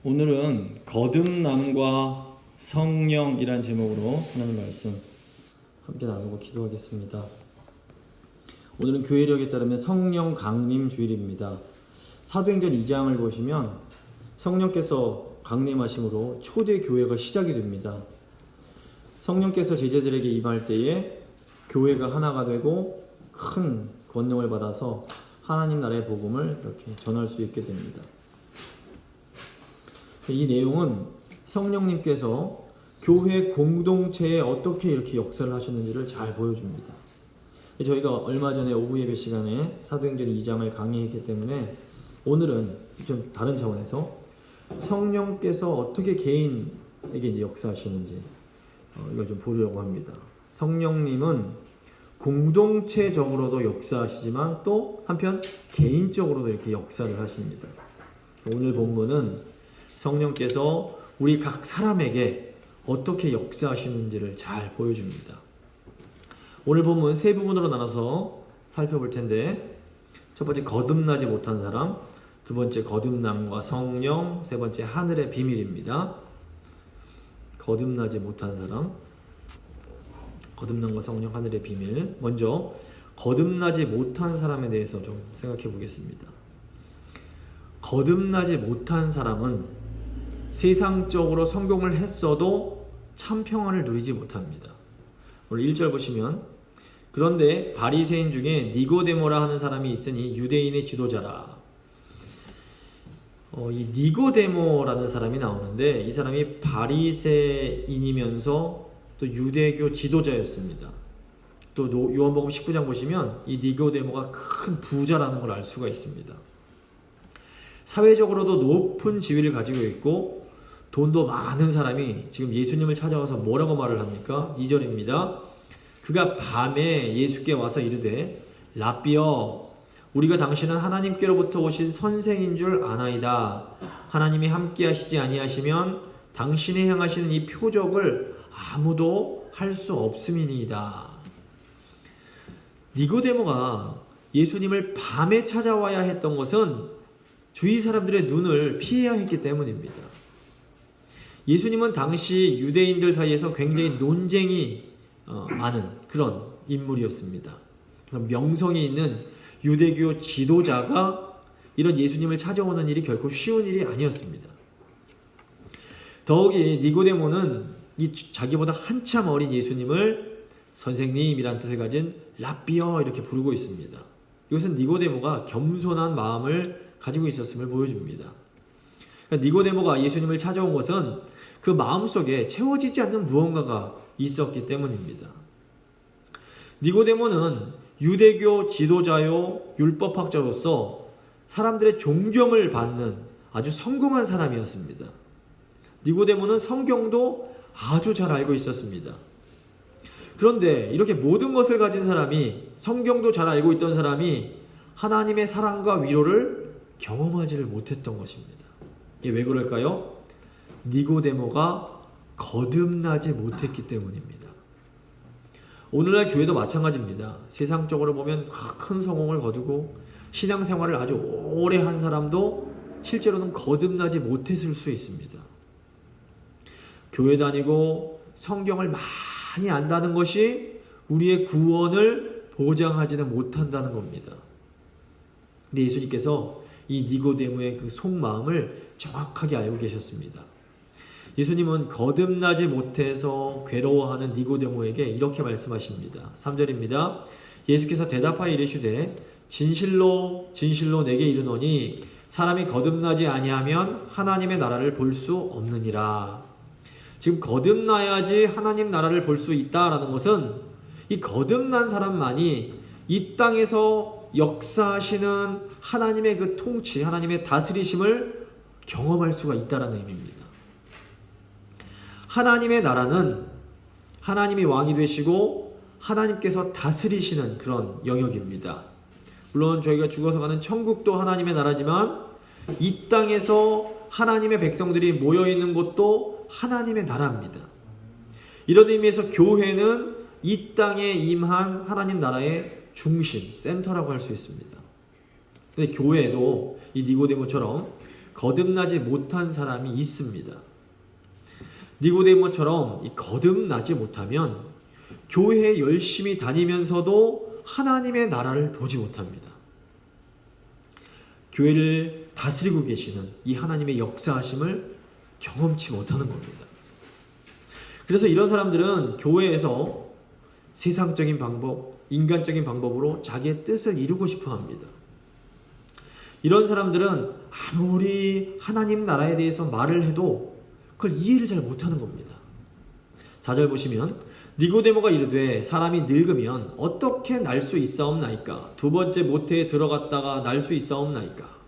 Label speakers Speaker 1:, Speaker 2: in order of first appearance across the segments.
Speaker 1: 오늘은 거듭남과 성령이란 제목으로 하나님 말씀 함께 나누고 기도하겠습니다. 오늘은 교회력에 따르면 성령 강림 주일입니다. 사도행전 2장을 보시면 성령께서 강림하심으로 초대 교회가 시작이 됩니다. 성령께서 제자들에게 임할 때에 교회가 하나가 되고 큰 권능을 받아서 하나님 나라의 복음을 이렇게 전할 수 있게 됩니다. 이 내용은 성령님께서 교회 공동체에 어떻게 이렇게 역사를 하셨는지를 잘 보여줍니다. 저희가 얼마 전에 오후 예배 시간에 사도행전 2장을 강의했기 때문에 오늘은 좀 다른 차원에서 성령께서 어떻게 개인에게 이제 역사하시는지 이걸 좀 보려고 합니다. 성령님은 공동체적으로도 역사하시지만 또 한편 개인적으로도 이렇게 역사를 하십니다. 오늘 본문은 성령께서 우리 각 사람에게 어떻게 역사하시는지를 잘 보여줍니다. 오늘 본문 세 부분으로 나눠서 살펴볼 텐데, 첫 번째 거듭나지 못한 사람, 두 번째 거듭남과 성령, 세 번째 하늘의 비밀입니다. 거듭나지 못한 사람, 거듭남과 성령, 하늘의 비밀. 먼저 거듭나지 못한 사람에 대해서 좀 생각해 보겠습니다. 거듭나지 못한 사람은 세상적으로 성공을 했어도 참 평안을 누리지 못합니다. 오늘 1절 보시면, 그런데 바리새인 중에 니고데모라 하는 사람이 있으니 유대인의 지도자라. 이 니고데모라는 사람이 나오는데, 이 사람이 바리새인이면서 또 유대교 지도자였습니다. 또 요한복음 19장 보시면 이 니고데모가 큰 부자라는 걸 알 수가 있습니다. 사회적으로도 높은 지위를 가지고 있고 돈도 많은 사람이 지금 예수님을 찾아와서 뭐라고 말을 합니까? 2절입니다. 그가 밤에 예수께 와서 이르되 랍비여, 우리가 당신은 하나님께로부터 오신 선생인 줄 아나이다. 하나님이 함께 하시지 아니하시면 당신이 행하시는 이 표적을 아무도 할 수 없음이니이다. 니고데모가 예수님을 밤에 찾아와야 했던 것은 주위 사람들의 눈을 피해야 했기 때문입니다. 예수님은 당시 유대인들 사이에서 굉장히 논쟁이 많은 그런 인물이었습니다. 명성이 있는 유대교 지도자가 이런 예수님을 찾아오는 일이 결코 쉬운 일이 아니었습니다. 더욱이 니고데모는 이 자기보다 한참 어린 예수님을 선생님이란 뜻을 가진 랍비어 이렇게 부르고 있습니다. 이것은 니고데모가 겸손한 마음을 가지고 있었음을 보여줍니다. 그러니까 니고데모가 예수님을 찾아온 것은 그 마음속에 채워지지 않는 무언가가 있었기 때문입니다. 니고데모는 유대교 지도자요 율법학자로서 사람들의 존경을 받는 아주 성공한 사람이었습니다. 니고데모는 성경도 아주 잘 알고 있었습니다. 그런데 이렇게 모든 것을 가진 사람이, 성경도 잘 알고 있던 사람이 하나님의 사랑과 위로를 경험하지를 못했던 것입니다. 이게 왜 그럴까요? 니고데모가 거듭나지 못했기 때문입니다. 오늘날 교회도 마찬가지입니다. 세상적으로 보면 큰 성공을 거두고 신앙생활을 아주 오래 한 사람도 실제로는 거듭나지 못했을 수 있습니다. 교회 다니고 성경을 많이 안다는 것이 우리의 구원을 보장하지는 못한다는 겁니다. 근데 예수님께서 이 니고데모의 그 속마음을 정확하게 알고 계셨습니다. 예수님은 거듭나지 못해서 괴로워하는 니고데모에게 이렇게 말씀하십니다. 3절입니다. 예수께서 대답하여 이르시되 진실로 진실로 내게 이르노니 사람이 거듭나지 아니하면 하나님의 나라를 볼 수 없느니라. 지금 거듭나야지 하나님 나라를 볼 수 있다라는 것은 이 거듭난 사람만이 이 땅에서 역사하시는 하나님의 그 통치, 하나님의 다스리심을 경험할 수가 있다는 의미입니다. 하나님의 나라는 하나님이 왕이 되시고 하나님께서 다스리시는 그런 영역입니다. 물론 저희가 죽어서 가는 천국도 하나님의 나라지만 이 땅에서 하나님의 백성들이 모여있는 곳도 하나님의 나라입니다. 이런 의미에서 교회는 이 땅에 임한 하나님 나라의 중심, 센터라고 할 수 있습니다. 근데 교회도 이 니고데모처럼 거듭나지 못한 사람이 있습니다. 니고데모처럼 거듭나지 못하면 교회에 열심히 다니면서도 하나님의 나라를 보지 못합니다. 교회를 다스리고 계시는 이 하나님의 역사하심을 경험치 못하는 겁니다. 그래서 이런 사람들은 교회에서 세상적인 방법, 인간적인 방법으로 자기의 뜻을 이루고 싶어 합니다. 이런 사람들은 아무리 하나님 나라에 대해서 말을 해도 그걸 이해를 잘 못하는 겁니다. 4절 보시면 니고데모가 이르되 사람이 늙으면 어떻게 날 수 있사옵나이까? 두 번째 모태에 들어갔다가 날 수 있사옵나이까?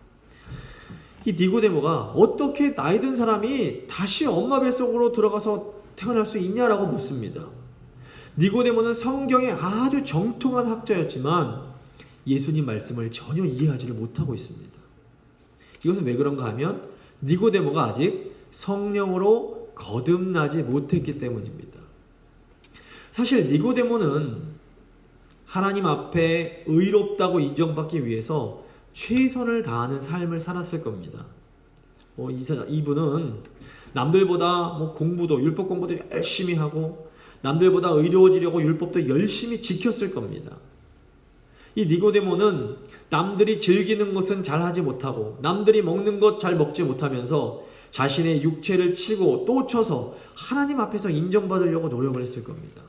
Speaker 1: 이 니고데모가 어떻게 나이 든 사람이 다시 엄마 뱃속으로 들어가서 태어날 수 있냐라고 묻습니다. 니고데모는 성경에 아주 정통한 학자였지만 예수님 말씀을 전혀 이해하지를 못하고 있습니다. 이것은 왜 그런가 하면 니고데모가 아직 성령으로 거듭나지 못했기 때문입니다. 사실 니고데모는 하나님 앞에 의롭다고 인정받기 위해서 최선을 다하는 삶을 살았을 겁니다. 이분은 남들보다 공부도 율법 공부도 열심히 하고 남들보다 의로워지려고 율법도 열심히 지켰을 겁니다. 이 니고데모는 남들이 즐기는 것은 잘 하지 못하고 남들이 먹는 것 잘 먹지 못하면서 자신의 육체를 치고 또 쳐서 하나님 앞에서 인정받으려고 노력을 했을 겁니다.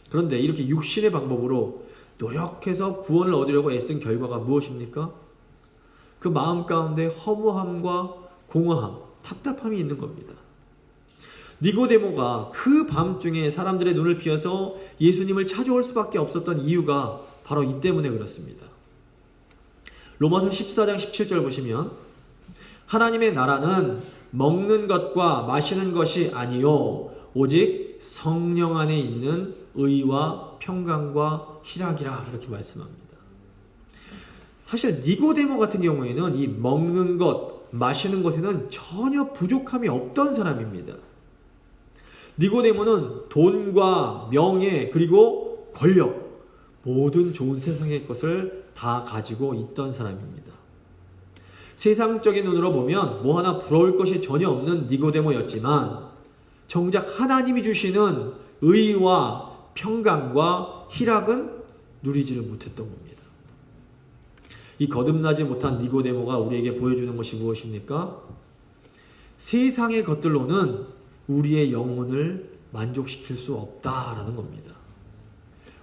Speaker 1: 그런데 이렇게 육신의 방법으로 노력해서 구원을 얻으려고 애쓴 결과가 무엇입니까? 그 마음 가운데 허무함과 공허함, 답답함이 있는 겁니다. 니고데모가 그 밤중에 사람들의 눈을 피해서 예수님을 찾아올 수밖에 없었던 이유가 바로 이 때문에 그렇습니다. 로마서 14장 17절 보시면 하나님의 나라는 먹는 것과 마시는 것이 아니요 오직 성령 안에 있는 의와 평강과 희락이라 이렇게 말씀합니다. 사실 니고데모 같은 경우에는 이 먹는 것, 마시는 것에는 전혀 부족함이 없던 사람입니다. 니고데모는 돈과 명예 그리고 권력 모든 좋은 세상의 것을 다 가지고 있던 사람입니다. 세상적인 눈으로 보면 뭐 하나 부러울 것이 전혀 없는 니고데모였지만 정작 하나님이 주시는 의와 평강과 희락은 누리지를 못했던 겁니다. 이 거듭나지 못한 니고데모가 우리에게 보여주는 것이 무엇입니까? 세상의 것들로는 우리의 영혼을 만족시킬 수 없다라는 겁니다.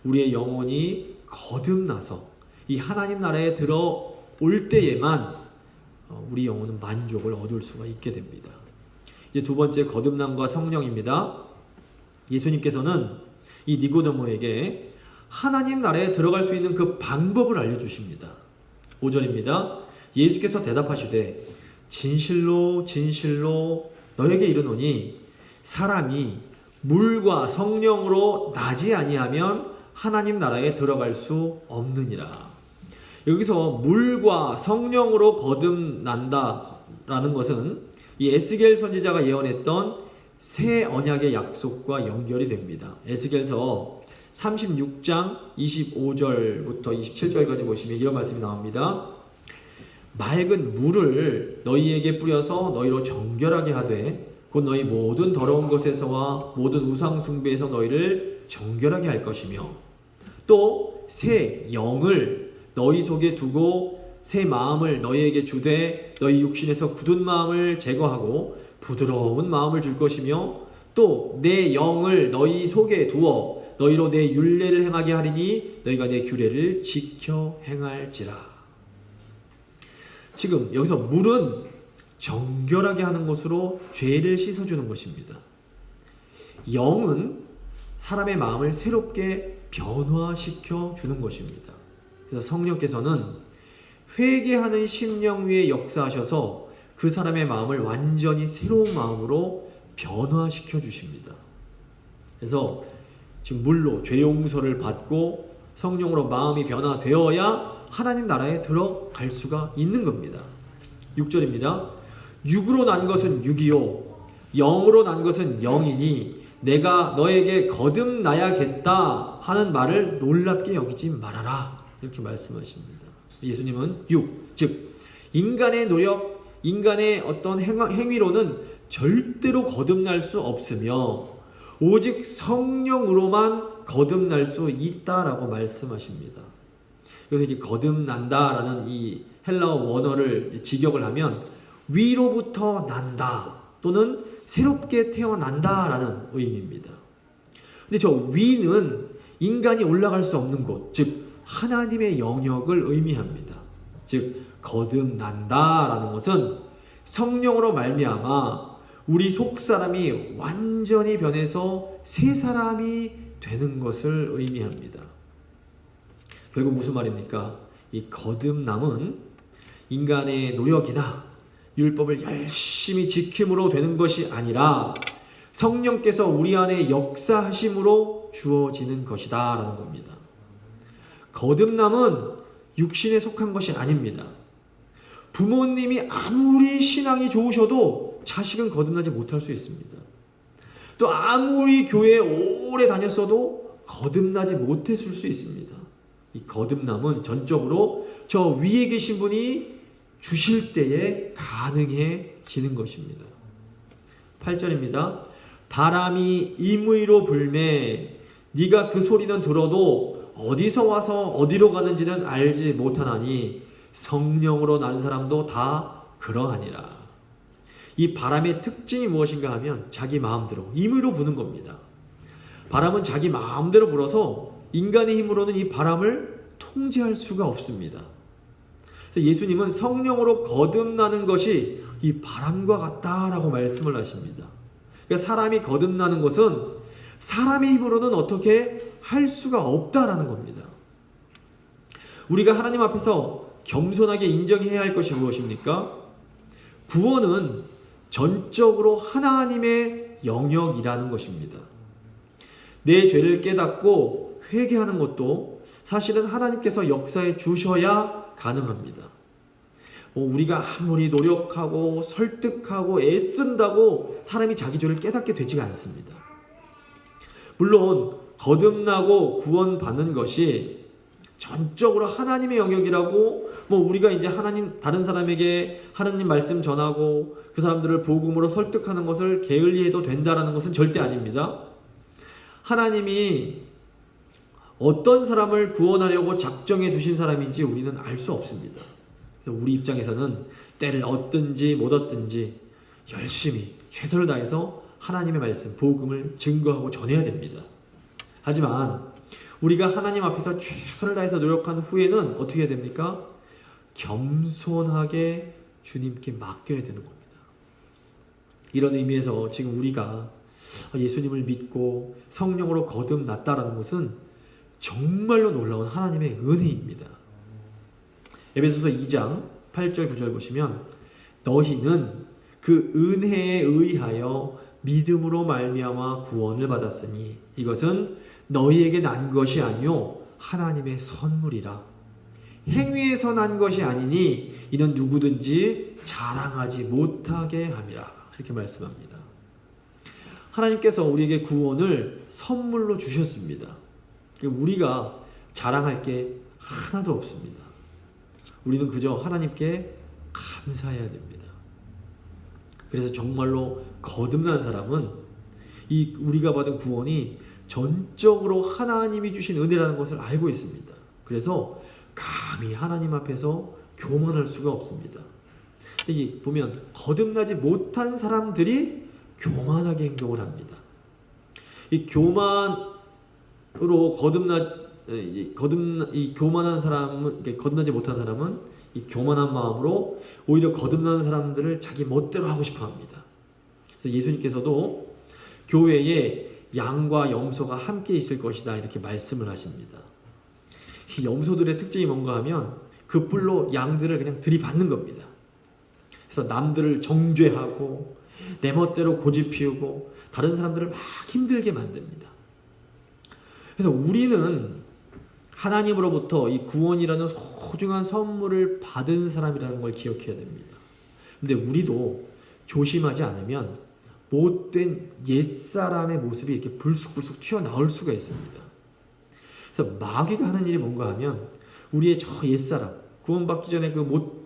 Speaker 1: 우리의 영혼이 거듭나서 이 하나님 나라에 들어올 때에만 우리 영혼은 만족을 얻을 수가 있게 됩니다. 이제 두 번째 거듭남과 성령입니다. 예수님께서는 이 니고데모에게 하나님 나라에 들어갈 수 있는 그 방법을 알려주십니다. 5절입니다. 예수께서 대답하시되 진실로 진실로 너에게 이르노니 사람이 물과 성령으로 나지 아니하면 하나님 나라에 들어갈 수 없느니라. 여기서 물과 성령으로 거듭난다라는 것은 이 에스겔 선지자가 예언했던 새 언약의 약속과 연결이 됩니다. 에스겔서 36장 25절부터 27절까지 보시면 이런 말씀이 나옵니다. 맑은 물을 너희에게 뿌려서 너희로 정결하게 하되 곧 너희 모든 더러운 것에서와 모든 우상 숭배에서 너희를 정결하게 할 것이며 또 새 영을 너희 속에 두고 새 마음을 너희에게 주되 너희 육신에서 굳은 마음을 제거하고 부드러운 마음을 줄 것이며 또 내 영을 너희 속에 두어 너희로 내 율례를 행하게 하리니 너희가 내 규례를 지켜 행할지라. 지금 여기서 물은 정결하게 하는 것으로 죄를 씻어주는 것입니다. 영은 사람의 마음을 새롭게 변화시켜 주는 것입니다. 그래서 성령께서는 회개하는 심령 위에 역사하셔서 그 사람의 마음을 완전히 새로운 마음으로 변화시켜 주십니다. 그래서 지금 물로 죄 용서를 받고 성령으로 마음이 변화되어야 하나님 나라에 들어갈 수가 있는 겁니다. 6절입니다. 육으로 난 것은 육이요 영으로 난 것은 영이니 내가 너에게 거듭나야겠다 하는 말을 놀랍게 여기지 말아라 이렇게 말씀하십니다. 예수님은 육, 즉 인간의 노력, 인간의 어떤 행위로는 절대로 거듭날 수 없으며 오직 성령으로만 거듭날 수 있다라고 말씀하십니다. 그래서 이 거듭난다라는 이 헬라어 원어를 직역을 하면 위로부터 난다 또는 새롭게 태어난다라는 의미입니다. 근데 저 위는 인간이 올라갈 수 없는 곳, 즉 하나님의 영역을 의미합니다. 즉 거듭난다라는 것은 성령으로 말미암아 우리 속사람이 완전히 변해서 새 사람이 되는 것을 의미합니다. 결국 무슨 말입니까? 이 거듭남은 인간의 노력이나 율법을 열심히 지킴으로 되는 것이 아니라 성령께서 우리 안에 역사하심으로 주어지는 것이다 라는 겁니다. 거듭남은 육신에 속한 것이 아닙니다. 부모님이 아무리 신앙이 좋으셔도 자식은 거듭나지 못할 수 있습니다. 또 아무리 교회에 오래 다녔어도 거듭나지 못했을 수 있습니다. 이 거듭남은 전적으로 저 위에 계신 분이 주실 때에 가능해지는 것입니다. 8절입니다. 바람이 임의로 불매 네가 그 소리는 들어도 어디서 와서 어디로 가는지는 알지 못하나니 성령으로 난 사람도 다 그러하니라. 이 바람의 특징이 무엇인가 하면 자기 마음대로 임의로 부는 겁니다. 바람은 자기 마음대로 불어서 인간의 힘으로는 이 바람을 통제할 수가 없습니다. 예수님은 성령으로 거듭나는 것이 이 바람과 같다라고 말씀을 하십니다. 그러니까 사람이 거듭나는 것은 사람의 힘으로는 어떻게 할 수가 없다라는 겁니다. 우리가 하나님 앞에서 겸손하게 인정해야 할 것이 무엇입니까? 구원은 전적으로 하나님의 영역이라는 것입니다. 내 죄를 깨닫고 회개하는 것도 사실은 하나님께서 역사해 주셔야 가능합니다. 우리가 아무리 노력하고 설득하고 애쓴다고 사람이 자기 죄를 깨닫게 되지가 않습니다. 물론 거듭나고 구원받는 것이 전적으로 하나님의 영역이라고 우리가 이제 다른 사람에게 하나님 말씀 전하고 그 사람들을 복음으로 설득하는 것을 게을리해도 된다라는 것은 절대 아닙니다. 하나님이 어떤 사람을 구원하려고 작정해 두신 사람인지 우리는 알 수 없습니다. 우리 입장에서는 때를 얻든지 못 얻든지 열심히 최선을 다해서 하나님의 말씀, 복음을 증거하고 전해야 됩니다. 하지만 우리가 하나님 앞에서 최선을 다해서 노력한 후에는 어떻게 해야 됩니까? 겸손하게 주님께 맡겨야 되는 겁니다. 이런 의미에서 지금 우리가 예수님을 믿고 성령으로 거듭났다라는 것은 정말로 놀라운 하나님의 은혜입니다. 에베소서 2장 8절 9절 보시면 너희는 그 은혜에 의하여 믿음으로 말미암아 구원을 받았으니 이것은 너희에게 난 것이 아니요 하나님의 선물이라. 행위에서 난 것이 아니니 이는 누구든지 자랑하지 못하게 함이라. 이렇게 말씀합니다. 하나님께서 우리에게 구원을 선물로 주셨습니다. 우리가 자랑할 게 하나도 없습니다. 우리는 그저 하나님께 감사해야 됩니다. 그래서 정말로 거듭난 사람은 이 우리가 받은 구원이 전적으로 하나님이 주신 은혜라는 것을 알고 있습니다. 그래서 감히 하나님 앞에서 교만할 수가 없습니다. 여기 보면 거듭나지 못한 사람들이 교만하게 행동을 합니다. 이 교만으로 교만한 사람은, 거듭나지 못한 사람은 이 교만한 마음으로 오히려 거듭나는 사람들을 자기 멋대로 하고 싶어 합니다. 그래서 예수님께서도 교회에 양과 염소가 함께 있을 것이다 이렇게 말씀을 하십니다. 이 염소들의 특징이 뭔가 하면 그 뿔로 양들을 그냥 들이받는 겁니다. 그래서 남들을 정죄하고 내 멋대로 고집 피우고 다른 사람들을 막 힘들게 만듭니다. 그래서 우리는 하나님으로부터 이 구원이라는 소중한 선물을 받은 사람이라는 걸 기억해야 됩니다. 근데 우리도 조심하지 않으면 못된 옛사람의 모습이 이렇게 불쑥불쑥 튀어나올 수가 있습니다. 그래서 마귀가 하는 일이 뭔가 하면 우리의 저 옛사람, 구원받기 전에 그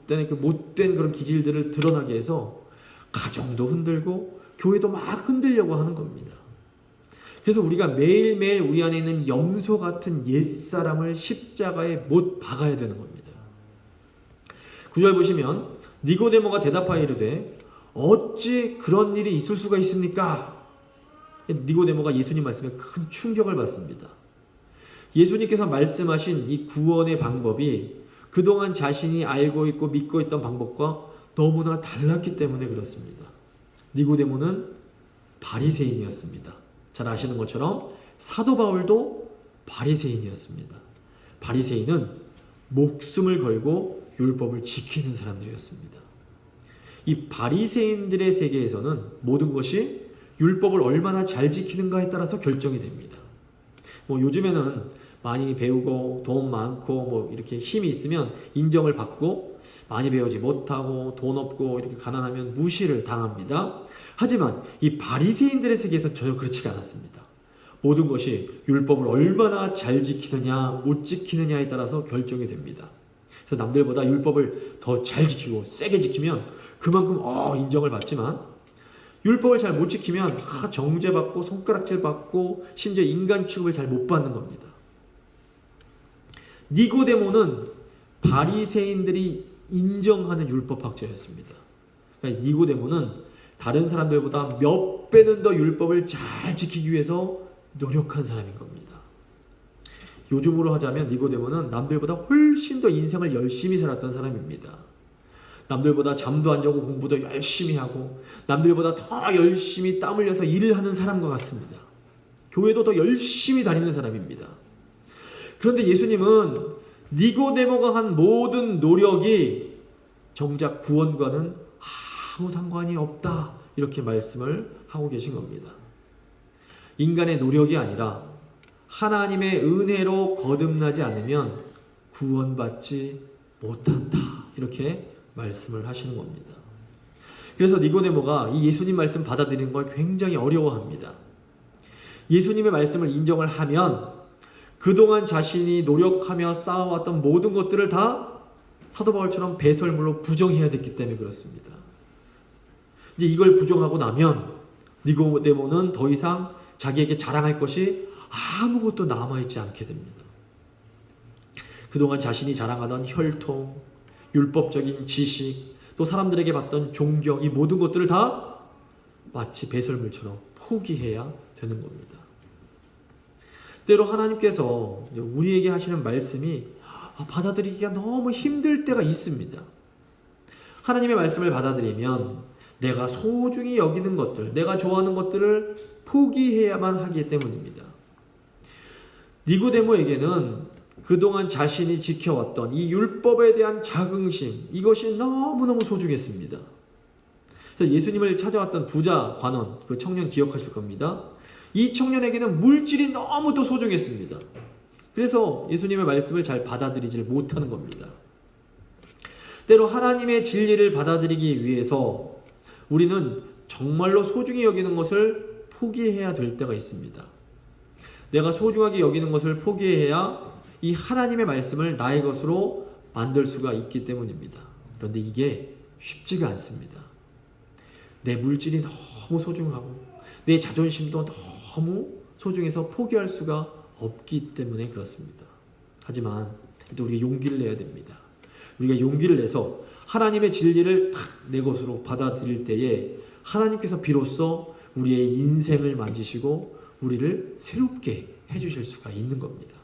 Speaker 1: 못된 그런 기질들을 드러나게 해서 가정도 흔들고 교회도 막 흔들려고 하는 겁니다. 그래서 우리가 매일매일 우리 안에 있는 염소 같은 옛사람을 십자가에 못 박아야 되는 겁니다. 9절 보시면 니고데모가 대답하여 이르되 어찌 그런 일이 있을 수가 있습니까? 니고데모가 예수님 말씀에 큰 충격을 받습니다. 예수님께서 말씀하신 이 구원의 방법이 그동안 자신이 알고 있고 믿고 있던 방법과 너무나 달랐기 때문에 그렇습니다. 니고데모는 바리새인이었습니다. 잘 아시는 것처럼 사도 바울도 바리새인이었습니다. 바리새인은 목숨을 걸고 율법을 지키는 사람들이었습니다. 이 바리새인들의 세계에서는 모든 것이 율법을 얼마나 잘 지키는가에 따라서 결정이 됩니다. 요즘에는 많이 배우고 돈 많고 이렇게 힘이 있으면 인정을 받고, 많이 배우지 못하고 돈 없고 이렇게 가난하면 무시를 당합니다. 하지만 이 바리새인들의 세계에서 전혀 그렇지가 않았습니다. 모든 것이 율법을 얼마나 잘 지키느냐 못 지키느냐에 따라서 결정이 됩니다. 그래서 남들보다 율법을 더 잘 지키고 세게 지키면 그만큼 인정을 받지만, 율법을 잘 못 지키면 정죄받고 손가락질 받고 심지어 인간 취급을 잘 못 받는 겁니다. 니고데모는 바리새인들이 인정하는 율법학자였습니다. 그러니까 니고데모는 다른 사람들보다 몇 배는 더 율법을 잘 지키기 위해서 노력한 사람인 겁니다. 요즘으로 하자면 니고데모는 남들보다 훨씬 더 인생을 열심히 살았던 사람입니다. 남들보다 잠도 안 자고 공부도 열심히 하고 남들보다 더 열심히 땀 흘려서 일을 하는 사람과 같습니다. 교회도 더 열심히 다니는 사람입니다. 그런데 예수님은 니고데모가 한 모든 노력이 정작 구원과는 아무 상관이 없다, 이렇게 말씀을 하고 계신 겁니다. 인간의 노력이 아니라 하나님의 은혜로 거듭나지 않으면 구원받지 못한다, 이렇게 말씀을 하시는 겁니다. 그래서 니고데모가 이 예수님 말씀 받아들이는 걸 굉장히 어려워합니다. 예수님의 말씀을 인정을 하면 그동안 자신이 노력하며 쌓아왔던 모든 것들을 다 사도 바울처럼 배설물로 부정해야 됐기 때문에 그렇습니다. 이제 이걸 부정하고 나면 니고데모는 더 이상 자기에게 자랑할 것이 아무것도 남아있지 않게 됩니다. 그동안 자신이 자랑하던 혈통, 율법적인 지식, 또 사람들에게 받던 존경, 이 모든 것들을 다 마치 배설물처럼 포기해야 되는 겁니다. 때로 하나님께서 우리에게 하시는 말씀이 받아들이기가 너무 힘들 때가 있습니다. 하나님의 말씀을 받아들이면 내가 소중히 여기는 것들, 내가 좋아하는 것들을 포기해야만 하기 때문입니다. 니고데모에게는 그동안 자신이 지켜왔던 이 율법에 대한 자긍심, 이것이 너무너무 소중했습니다. 그래서 예수님을 찾아왔던 부자 관원, 그 청년 기억하실 겁니다. 이 청년에게는 물질이 너무 또 소중했습니다. 그래서 예수님의 말씀을 잘 받아들이질 못하는 겁니다. 때로 하나님의 진리를 받아들이기 위해서 우리는 정말로 소중히 여기는 것을 포기해야 될 때가 있습니다. 내가 소중하게 여기는 것을 포기해야 이 하나님의 말씀을 나의 것으로 만들 수가 있기 때문입니다. 그런데 이게 쉽지가 않습니다. 내 물질이 너무 소중하고 내 자존심도 너무 소중해서 포기할 수가 없기 때문에 그렇습니다. 하지만 또 우리가 용기를 내야 됩니다. 우리가 용기를 내서 하나님의 진리를 탁 내 것으로 받아들일 때에 하나님께서 비로소 우리의 인생을 만지시고 우리를 새롭게 해주실 수가 있는 겁니다.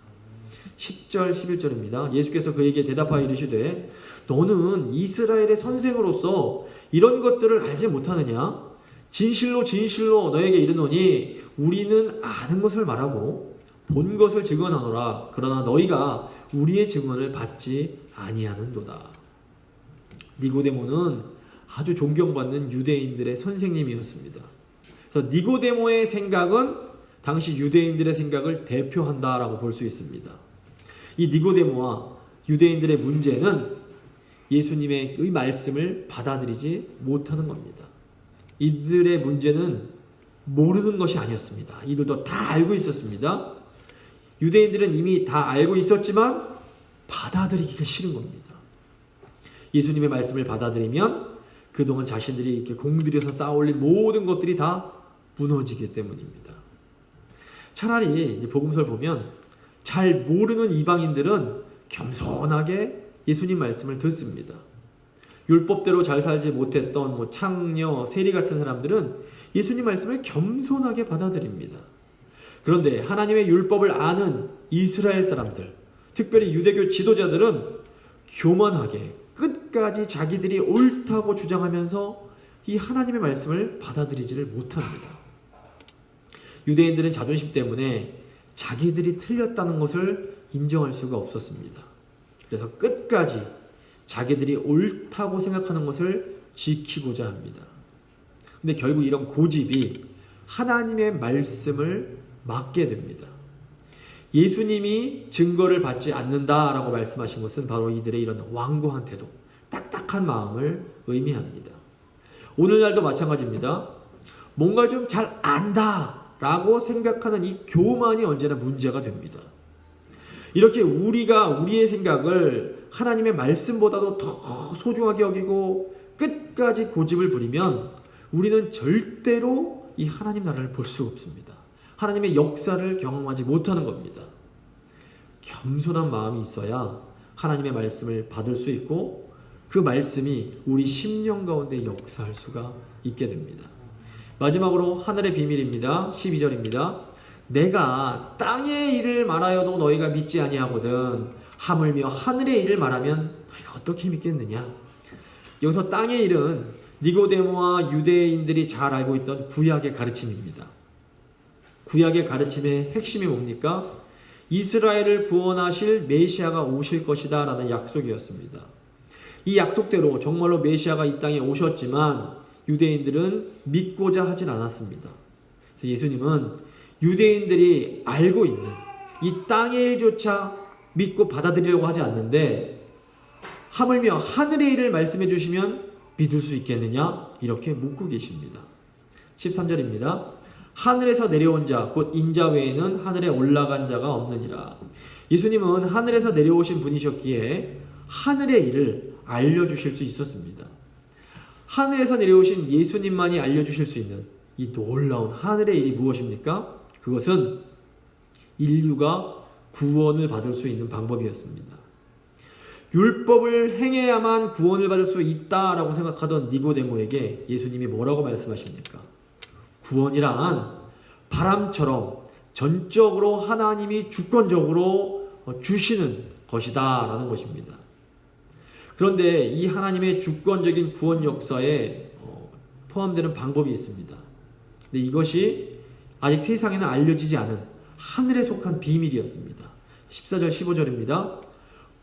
Speaker 1: 10절 11절입니다. 예수께서 그에게 대답하여 이르시되 너는 이스라엘의 선생으로서 이런 것들을 알지 못하느냐? 진실로 진실로 너에게 이르노니 우리는 아는 것을 말하고 본 것을 증언하노라. 그러나 너희가 우리의 증언을 받지 아니하는도다. 니고데모는 아주 존경받는 유대인들의 선생님이었습니다. 그래서 니고데모의 생각은 당시 유대인들의 생각을 대표한다라고 볼 수 있습니다. 이 니고데모와 유대인들의 문제는 예수님의 말씀을 받아들이지 못하는 겁니다. 이들의 문제는 모르는 것이 아니었습니다. 이들도 다 알고 있었습니다. 유대인들은 이미 다 알고 있었지만 받아들이기가 싫은 겁니다. 예수님의 말씀을 받아들이면 그동안 자신들이 이렇게 공들여서 쌓아올린 모든 것들이 다 무너지기 때문입니다. 차라리 복음서를 보면 잘 모르는 이방인들은 겸손하게 예수님 말씀을 듣습니다. 율법대로 잘 살지 못했던 창녀, 세리 같은 사람들은 예수님 말씀을 겸손하게 받아들입니다. 그런데 하나님의 율법을 아는 이스라엘 사람들, 특별히 유대교 지도자들은 교만하게 끝까지 자기들이 옳다고 주장하면서 이 하나님의 말씀을 받아들이지를 못합니다. 유대인들은 자존심 때문에 자기들이 틀렸다는 것을 인정할 수가 없었습니다. 그래서 끝까지 자기들이 옳다고 생각하는 것을 지키고자 합니다. 근데 결국 이런 고집이 하나님의 말씀을 막게 됩니다. 예수님이 증거를 받지 않는다라고 말씀하신 것은 바로 이들의 이런 완고한 태도, 딱딱한 마음을 의미합니다. 오늘날도 마찬가지입니다. 뭔가를 좀 잘 안다라고 생각하는 이 교만이 언제나 문제가 됩니다. 이렇게 우리가 우리의 생각을 하나님의 말씀보다도 더 소중하게 여기고 끝까지 고집을 부리면 우리는 절대로 이 하나님 나라를 볼 수가 없습니다. 하나님의 역사를 경험하지 못하는 겁니다. 겸손한 마음이 있어야 하나님의 말씀을 받을 수 있고 그 말씀이 우리 심령 가운데 역사할 수가 있게 됩니다. 마지막으로 하늘의 비밀입니다. 12절입니다. 내가 땅의 일을 말하여도 너희가 믿지 아니하거든 하물며 하늘의 일을 말하면 너희가 어떻게 믿겠느냐. 여기서 땅의 일은 니고데모와 유대인들이 잘 알고 있던 구약의 가르침입니다. 구약의 가르침의 핵심이 뭡니까? 이스라엘을 구원하실 메시아가 오실 것이다 라는 약속이었습니다. 이 약속대로 정말로 메시아가 이 땅에 오셨지만 유대인들은 믿고자 하진 않았습니다. 그래서 예수님은 유대인들이 알고 있는 이 땅의 일조차 믿고 받아들이려고 하지 않는데 하물며 하늘의 일을 말씀해 주시면 믿을 수 있겠느냐? 이렇게 묻고 계십니다. 13절입니다. 하늘에서 내려온 자 곧 인자 외에는 하늘에 올라간 자가 없느니라. 예수님은 하늘에서 내려오신 분이셨기에 하늘의 일을 알려주실 수 있었습니다. 하늘에서 내려오신 예수님만이 알려주실 수 있는 이 놀라운 하늘의 일이 무엇입니까? 그것은 인류가 구원을 받을 수 있는 방법이었습니다. 율법을 행해야만 구원을 받을 수 있다라고 생각하던 니고데모에게 예수님이 뭐라고 말씀하십니까? 구원이란 바람처럼 전적으로 하나님이 주권적으로 주시는 것이다 라는 것입니다. 그런데 이 하나님의 주권적인 구원 역사에 포함되는 방법이 있습니다. 근데 이것이 아직 세상에는 알려지지 않은 하늘에 속한 비밀이었습니다. 14절 15절입니다.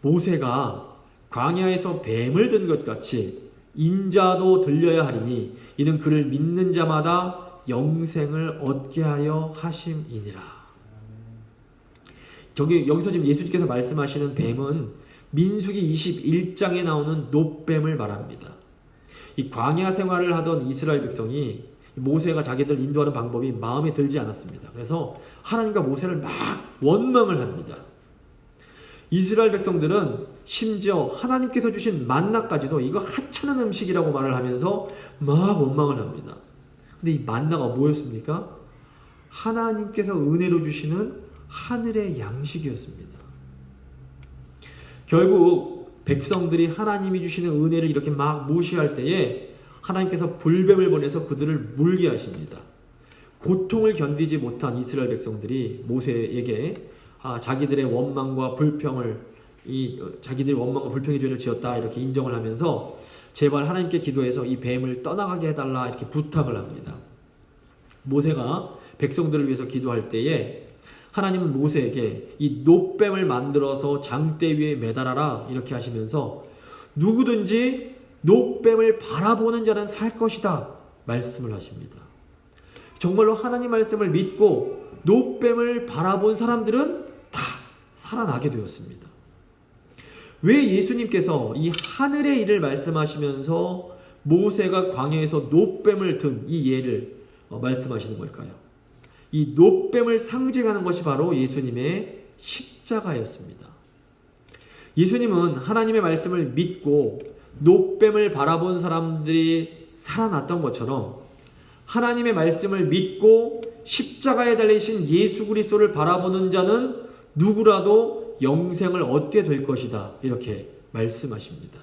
Speaker 1: 모세가 광야에서 뱀을 든 것 같이 인자도 들려야 하리니 이는 그를 믿는 자마다 영생을 얻게 하려 하심이니라. 여기서 지금 예수님께서 말씀하시는 뱀은 민수기 21장에 나오는 놋뱀을 말합니다. 이 광야 생활을 하던 이스라엘 백성이 모세가 자기들 인도하는 방법이 마음에 들지 않았습니다. 그래서 하나님과 모세를 막 원망을 합니다. 이스라엘 백성들은 심지어 하나님께서 주신 만나까지도 이거 하찮은 음식이라고 말을 하면서 막 원망을 합니다. 근데 이 만나가 뭐였습니까? 하나님께서 은혜로 주시는 하늘의 양식이었습니다. 결국 백성들이 하나님이 주시는 은혜를 이렇게 막 무시할 때에 하나님께서 불뱀을 보내서 그들을 물게 하십니다. 고통을 견디지 못한 이스라엘 백성들이 모세에게 자기들의 원망과 불평을 자기들이 원망과 불평의 죄를 지었다 이렇게 인정을 하면서 제발 하나님께 기도해서 이 뱀을 떠나가게 해달라 이렇게 부탁을 합니다. 모세가 백성들을 위해서 기도할 때에 하나님은 모세에게 이 놋뱀을 만들어서 장대 위에 매달아라 이렇게 하시면서 누구든지 놋뱀을 바라보는 자는 살 것이다 말씀을 하십니다. 정말로 하나님 말씀을 믿고 놋뱀을 바라본 사람들은 다 살아나게 되었습니다. 왜 예수님께서 이 하늘의 일을 말씀하시면서 모세가 광야에서 놋뱀을 든 이 예를 말씀하시는 걸까요? 이 놋뱀을 상징하는 것이 바로 예수님의 십자가였습니다. 예수님은 하나님의 말씀을 믿고 놋뱀을 바라본 사람들이 살아났던 것처럼 하나님의 말씀을 믿고 십자가에 달리신 예수 그리스도를 바라보는 자는 누구라도 영생을 얻게 될 것이다. 이렇게 말씀하십니다.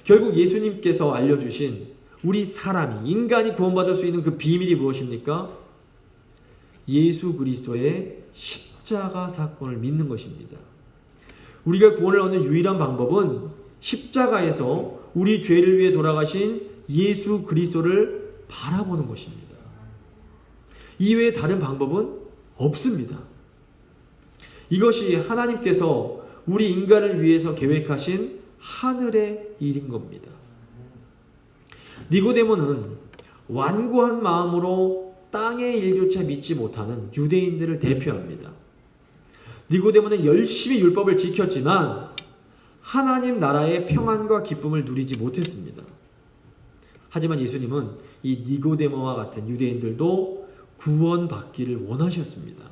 Speaker 1: 결국 예수님께서 알려주신 우리 사람이, 인간이 구원받을 수 있는 그 비밀이 무엇입니까? 예수 그리스도의 십자가 사건을 믿는 것입니다. 우리가 구원을 얻는 유일한 방법은 십자가에서 우리 죄를 위해 돌아가신 예수 그리스도를 바라보는 것입니다. 이외에 다른 방법은 없습니다. 이것이 하나님께서 우리 인간을 위해서 계획하신 하늘의 일인 겁니다. 니고데모는 완고한 마음으로 땅의 일조차 믿지 못하는 유대인들을 대표합니다. 니고데모는 열심히 율법을 지켰지만 하나님 나라의 평안과 기쁨을 누리지 못했습니다. 하지만 예수님은 이 니고데모와 같은 유대인들도 구원받기를 원하셨습니다.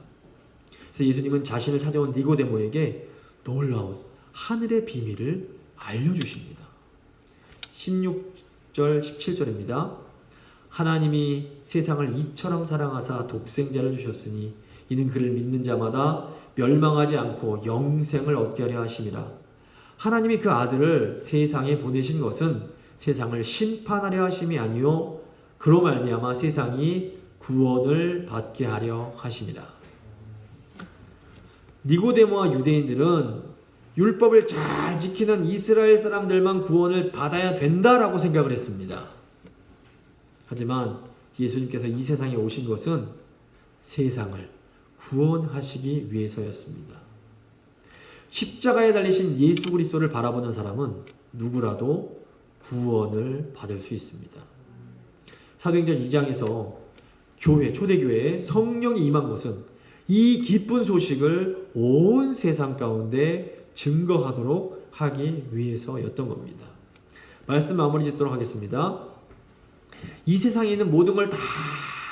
Speaker 1: 그래서 예수님은 자신을 찾아온 니고데모에게 놀라운 하늘의 비밀을 알려주십니다. 16절 17절입니다. 하나님이 세상을 이처럼 사랑하사 독생자를 주셨으니 이는 그를 믿는 자마다 멸망하지 않고 영생을 얻게 하려 하심이라. 하나님이 그 아들을 세상에 보내신 것은 세상을 심판하려 하심이 아니요 그로 말미암아 세상이 구원을 받게 하려 하심이라. 니고데모와 유대인들은 율법을 잘 지키는 이스라엘 사람들만 구원을 받아야 된다라고 생각을 했습니다. 하지만 예수님께서 이 세상에 오신 것은 세상을 구원하시기 위해서였습니다. 십자가에 달리신 예수 그리스도를 바라보는 사람은 누구라도 구원을 받을 수 있습니다. 사도행전 2장에서 초대교회에 성령이 임한 것은 이 기쁜 소식을 온 세상 가운데 증거하도록 하기 위해서였던 겁니다. 말씀 마무리 짓도록 하겠습니다. 이 세상에 있는 모든 걸 다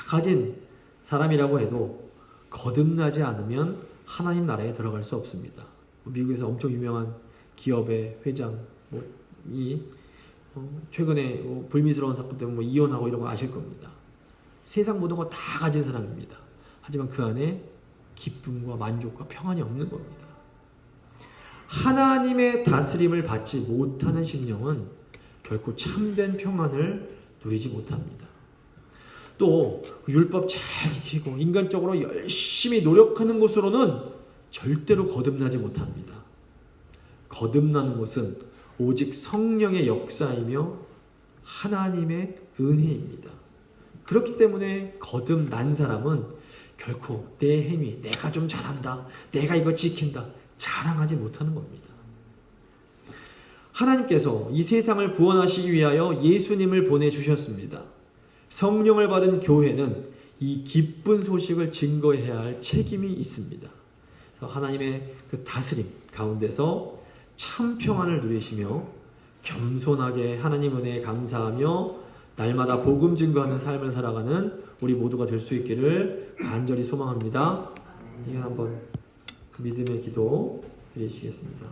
Speaker 1: 가진 사람이라고 해도 거듭나지 않으면 하나님 나라에 들어갈 수 없습니다. 미국에서 엄청 유명한 기업의 회장이 최근에 불미스러운 사건 때문에 이혼하고 이런 거 아실 겁니다. 세상 모든 거 다 가진 사람입니다. 하지만 그 안에 기쁨과 만족과 평안이 없는 겁니다. 하나님의 다스림을 받지 못하는 심령은 결코 참된 평안을 누리지 못합니다. 또 율법 잘 지키고 인간적으로 열심히 노력하는 것으로는 절대로 거듭나지 못합니다. 거듭나는 것은 오직 성령의 역사이며 하나님의 은혜입니다. 그렇기 때문에 거듭난 사람은 결코 내 행위, 내가 좀 잘한다, 내가 이거 지킨다 자랑하지 못하는 겁니다. 하나님께서 이 세상을 구원하시기 위하여 예수님을 보내주셨습니다. 성령을 받은 교회는 이 기쁜 소식을 증거해야 할 책임이 있습니다. 그래서 하나님의 그 다스림 가운데서 참 평안을 누리시며 겸손하게 하나님 은혜에 감사하며 날마다 복음 증거하는 삶을 살아가는 우리 모두가 될 수 있기를 간절히 소망합니다. 이제 한번 믿음의 기도 드리시겠습니다.